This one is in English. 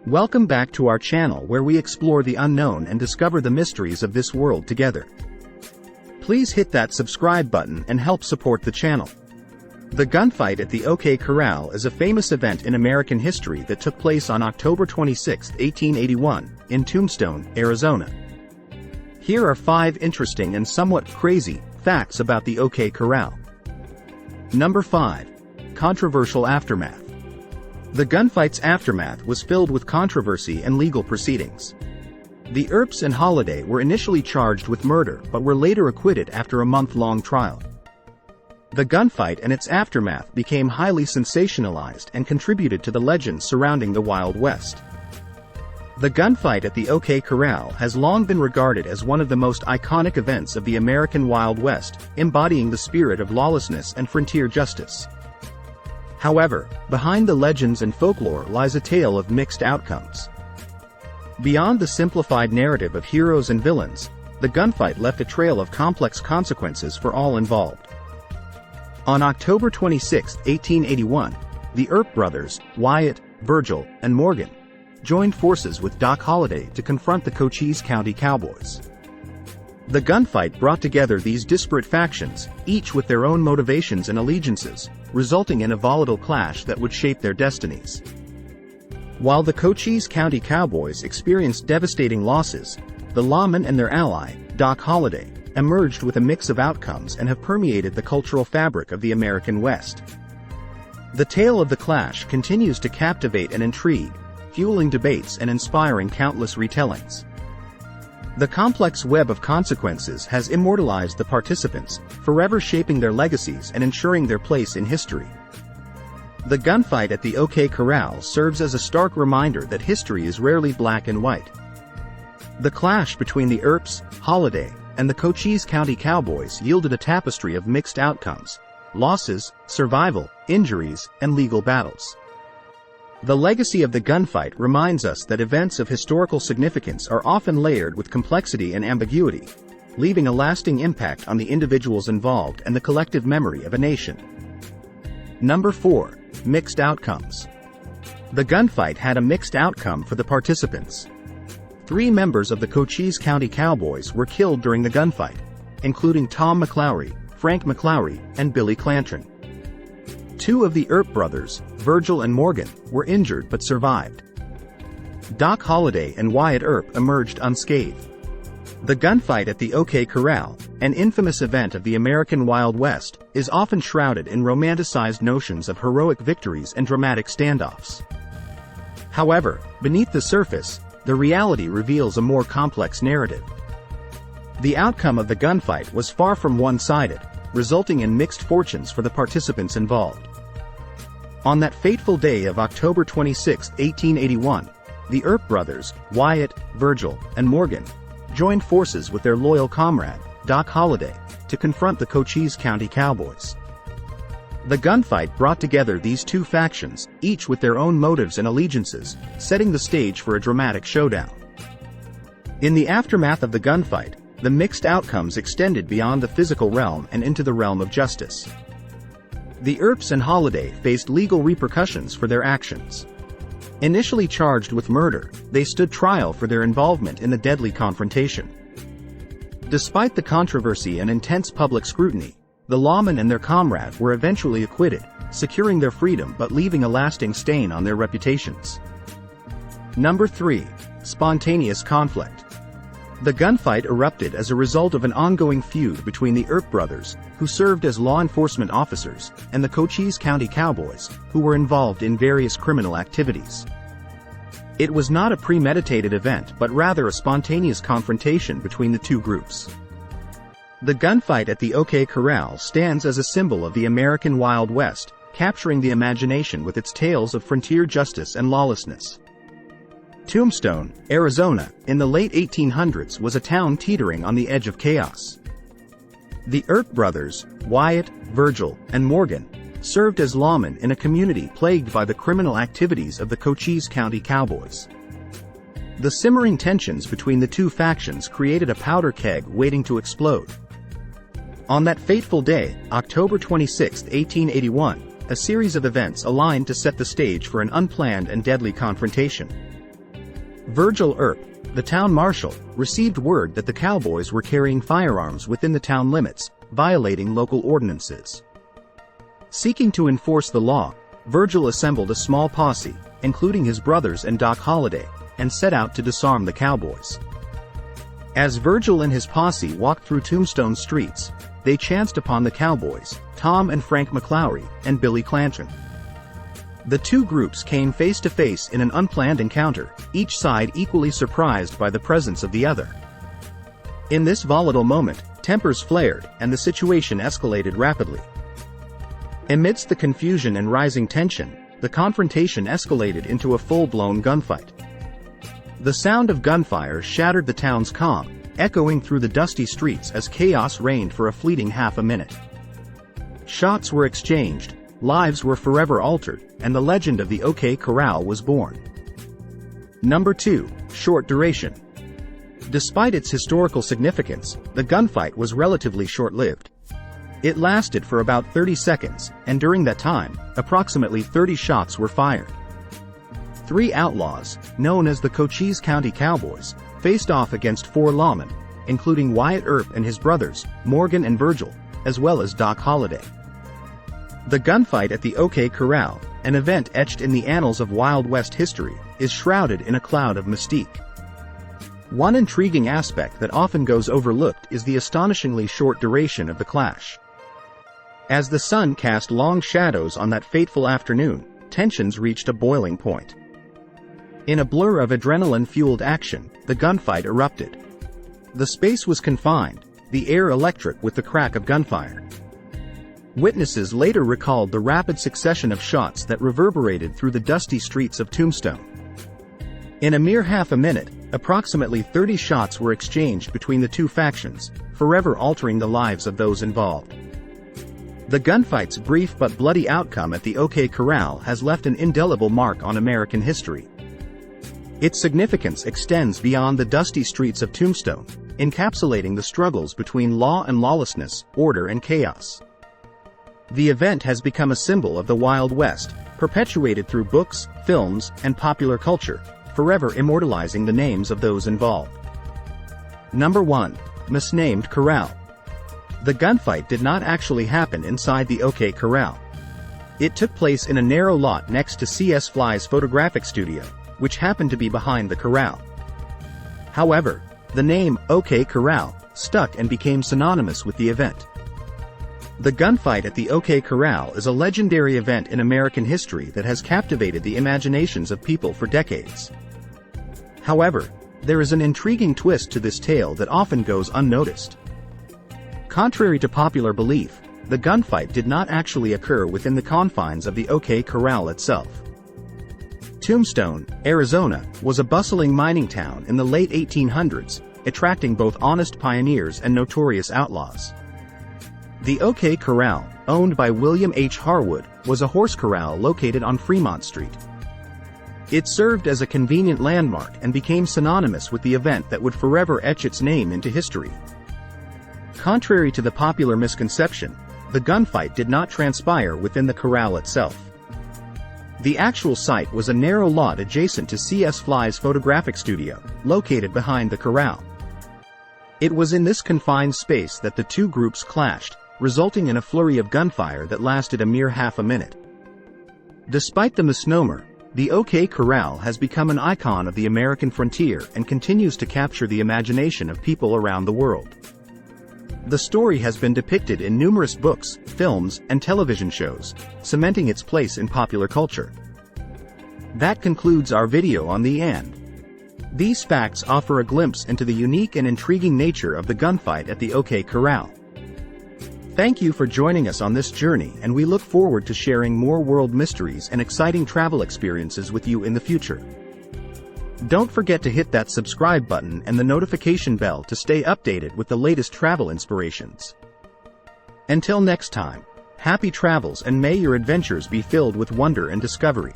Welcome back to our channel where we explore the unknown and discover the mysteries of this world together. Please hit that subscribe button and help support the channel. The gunfight at the OK Corral is a famous event in American history that took place on October 26, 1881, in Tombstone, Arizona. Here are 5 interesting and somewhat crazy facts about the OK Corral. Number 5. Controversial aftermath. The gunfight's aftermath was filled with controversy and legal proceedings. The Earps and Holliday were initially charged with murder but were later acquitted after a month-long trial. The gunfight and its aftermath became highly sensationalized and contributed to the legends surrounding the Wild West. The gunfight at the OK Corral has long been regarded as one of the most iconic events of the American Wild West, embodying the spirit of lawlessness and frontier justice. However, behind the legends and folklore lies a tale of mixed outcomes. Beyond the simplified narrative of heroes and villains, the gunfight left a trail of complex consequences for all involved. On October 26, 1881, the Earp brothers, Wyatt, Virgil, and Morgan, joined forces with Doc Holliday to confront the Cochise County Cowboys. The gunfight brought together these disparate factions, each with their own motivations and allegiances, resulting in a volatile clash that would shape their destinies. While the Cochise County Cowboys experienced devastating losses, the lawmen and their ally, Doc Holliday, emerged with a mix of outcomes and have permeated the cultural fabric of the American West. The tale of the clash continues to captivate and intrigue, fueling debates and inspiring countless retellings. The complex web of consequences has immortalized the participants, forever shaping their legacies and ensuring their place in history. The gunfight at the OK Corral serves as a stark reminder that history is rarely black and white. The clash between the Earps, Holliday, and the Cochise County Cowboys yielded a tapestry of mixed outcomes: losses, survival, injuries, and legal battles. The legacy of the gunfight reminds us that events of historical significance are often layered with complexity and ambiguity, leaving a lasting impact on the individuals involved and the collective memory of a nation. Number 4. Mixed outcomes. The gunfight had a mixed outcome for the participants. 3 members of the Cochise County Cowboys were killed during the gunfight, including Tom McLaury, Frank McLaury, and Billy Clantron. 2 of the Earp brothers, Virgil and Morgan, were injured but survived. Doc Holliday and Wyatt Earp emerged unscathed. The gunfight at the OK Corral, an infamous event of the American Wild West, is often shrouded in romanticized notions of heroic victories and dramatic standoffs. However, beneath the surface, the reality reveals a more complex narrative. The outcome of the gunfight was far from one-sided, resulting in mixed fortunes for the participants involved. On that fateful day of October 26, 1881, the Earp brothers, Wyatt, Virgil, and Morgan, joined forces with their loyal comrade, Doc Holliday, to confront the Cochise County Cowboys. The gunfight brought together these 2 factions, each with their own motives and allegiances, setting the stage for a dramatic showdown. In the aftermath of the gunfight, the mixed outcomes extended beyond the physical realm and into the realm of justice. The Earps and Holliday faced legal repercussions for their actions. Initially charged with murder, they stood trial for their involvement in the deadly confrontation. Despite the controversy and intense public scrutiny, the lawmen and their comrade were eventually acquitted, securing their freedom but leaving a lasting stain on their reputations. Number 3. Spontaneous conflict. The gunfight erupted as a result of an ongoing feud between the Earp brothers, who served as law enforcement officers, and the Cochise County Cowboys, who were involved in various criminal activities. It was not a premeditated event but rather a spontaneous confrontation between the 2 groups. The gunfight at the OK Corral stands as a symbol of the American Wild West, capturing the imagination with its tales of frontier justice and lawlessness. Tombstone, Arizona, in the late 1800s was a town teetering on the edge of chaos. The Earp brothers, Wyatt, Virgil, and Morgan, served as lawmen in a community plagued by the criminal activities of the Cochise County Cowboys. The simmering tensions between the 2 factions created a powder keg waiting to explode. On that fateful day, October 26, 1881, a series of events aligned to set the stage for an unplanned and deadly confrontation. Virgil Earp, the town marshal, received word that the cowboys were carrying firearms within the town limits, violating local ordinances. Seeking to enforce the law, Virgil assembled a small posse, including his brothers and Doc Holliday, and set out to disarm the cowboys. As Virgil and his posse walked through Tombstone streets, they chanced upon the cowboys, Tom and Frank McLaury, and Billy Clanton. The two groups came face to face in an unplanned encounter, each side equally surprised by the presence of the other. In this volatile moment, tempers flared, and the situation escalated rapidly. Amidst the confusion and rising tension, the confrontation escalated into a full-blown gunfight. The sound of gunfire shattered the town's calm, echoing through the dusty streets as chaos reigned for a fleeting half a minute. Shots were exchanged, lives were forever altered, and the legend of the OK Corral was born. Number 2. Short duration. Despite its historical significance, the gunfight was relatively short-lived. It lasted for about 30 seconds, and during that time, approximately 30 shots were fired. 3 outlaws, known as the Cochise County Cowboys, faced off against 4 lawmen, including Wyatt Earp and his brothers, Morgan and Virgil, as well as Doc Holliday. The gunfight at the OK Corral, an event etched in the annals of Wild West history, is shrouded in a cloud of mystique. One intriguing aspect that often goes overlooked is the astonishingly short duration of the clash. As the sun cast long shadows on that fateful afternoon, tensions reached a boiling point. In a blur of adrenaline-fueled action, the gunfight erupted. The space was confined, the air electric with the crack of gunfire. Witnesses later recalled the rapid succession of shots that reverberated through the dusty streets of Tombstone. In a mere half a minute, approximately 30 shots were exchanged between the two factions, forever altering the lives of those involved. The gunfight's brief but bloody outcome at the OK Corral has left an indelible mark on American history. Its significance extends beyond the dusty streets of Tombstone, encapsulating the struggles between law and lawlessness, order and chaos. The event has become a symbol of the Wild West, perpetuated through books, films, and popular culture, forever immortalizing the names of those involved. Number 1. Misnamed Corral. The gunfight did not actually happen inside the OK Corral. It took place in a narrow lot next to C.S. Fly's Photographic Studio, which happened to be behind the corral. However, the name OK Corral stuck and became synonymous with the event. The gunfight at the OK Corral is a legendary event in American history that has captivated the imaginations of people for decades. However, there is an intriguing twist to this tale that often goes unnoticed. Contrary to popular belief, the gunfight did not actually occur within the confines of the OK Corral itself. Tombstone, Arizona, was a bustling mining town in the late 1800s, attracting both honest pioneers and notorious outlaws. The OK Corral, owned by William H. Harwood, was a horse corral located on Fremont Street. It served as a convenient landmark and became synonymous with the event that would forever etch its name into history. Contrary to the popular misconception, the gunfight did not transpire within the corral itself. The actual site was a narrow lot adjacent to C.S. Fly's Photographic Studio, located behind the corral. It was in this confined space that the two groups clashed, resulting in a flurry of gunfire that lasted a mere half a minute. Despite the misnomer, the OK Corral has become an icon of the American frontier and continues to capture the imagination of people around the world. The story has been depicted in numerous books, films, and television shows, cementing its place in popular culture. That concludes our video on the end. These facts offer a glimpse into the unique and intriguing nature of the gunfight at the OK Corral. Thank you for joining us on this journey, and we look forward to sharing more world mysteries and exciting travel experiences with you in the future. Don't forget to hit that subscribe button and the notification bell to stay updated with the latest travel inspirations. Until next time, happy travels and may your adventures be filled with wonder and discovery.